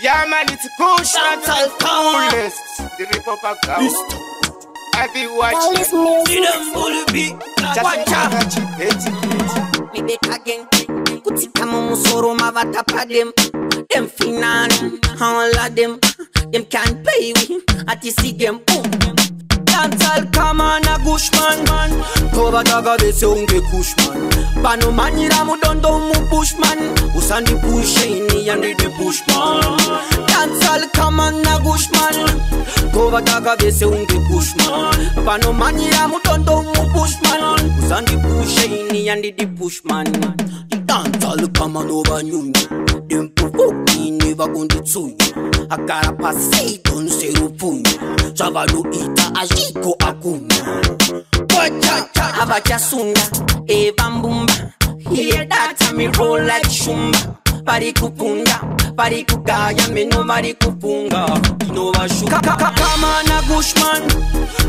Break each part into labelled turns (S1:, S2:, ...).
S1: Yeah, man, it's Kush, not all coolest. The Republic Ghost. Heavy watch.
S2: See them bully beat. Watch out. Me back again. Kutika musoro mavata pa them. Them finan, all of them. Them can't play with. At the see them boom. Dancehall come on a gushman man. Toba daga bese unge kushman. Pano manira mudondo mu bushman. Usandi pusheni and the bushman. Dancehall come on a gushman. Toba daga bese unge kushman. Pano manira mudondo mu bushman. Usandi pusheni and the bushman. Dancehall come on over you. Them provoke me never going to you. I gotta pass don't say rupunyo. Chavalo ita ajiko akuna. Wacha abacha sunga eva mbumba. Hear that me roll like shumba. Pari kupunga, pari kugaya me no mari kupunga. No washuka kama na gushman.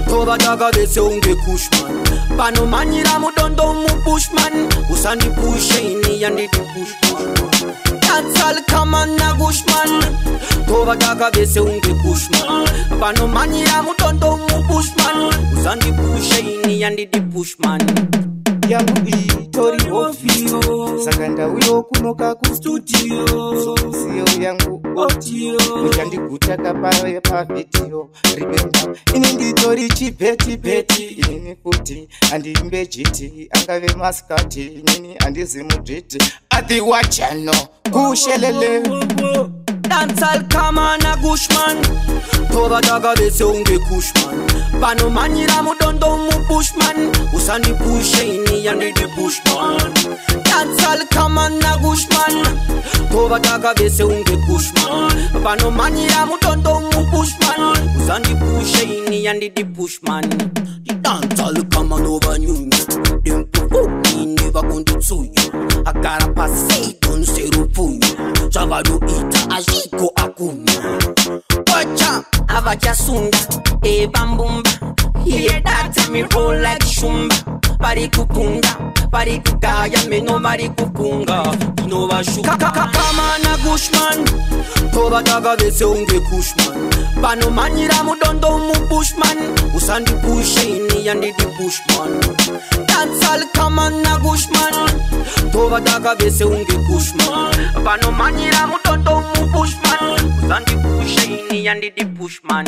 S2: Toba daga bese unge kushman. Pano manira mudondo mu bushman. Usani pusheni and the bushman. Dancehall come on a gushman. Toba daga bese unge bushman. Pano manira mudondo mu bushman. Usandi pusheni and the bushman.
S1: Yangu itori ofio. Sakanda uyo kunoka ku studio. Sio yangu audio. Mujandi kutaka pawe pa video. Remember ini nditori chipeti peti. Ini kuti andi mbejiti. Angave maskati nini andi zimuditi. Ati wachano kushelele.
S2: Dancehall come on a gushman. Toba daga bese unge kushman. Pano manira mudondo mu bushman. Usani pusheni and the bushman. Dancehall come on a gushman. Toba daga bese unge kushman. Pano manira mudondo mu bushman. Usani pusheni and the bushman. Dancehall come on over you. Them provoke me never going to you. I gotta pass don't say rupunyo. Chavalo ita ajiko akuna. Wacha abacha sunga eva mbumba. Hear that me roll like shumba. Pari kupunga, pari kugaya me no mari kupunga. No washuka kama na gushman. Toba daga bese unge kushman. Pano manira mudondo mu bushman. Usandi pusheni and the bushman. Dancehall come on a gushman. Toba daga bese unge kushman. Pano manira mudondo mu bushman. Usandi pusheni and the bushman.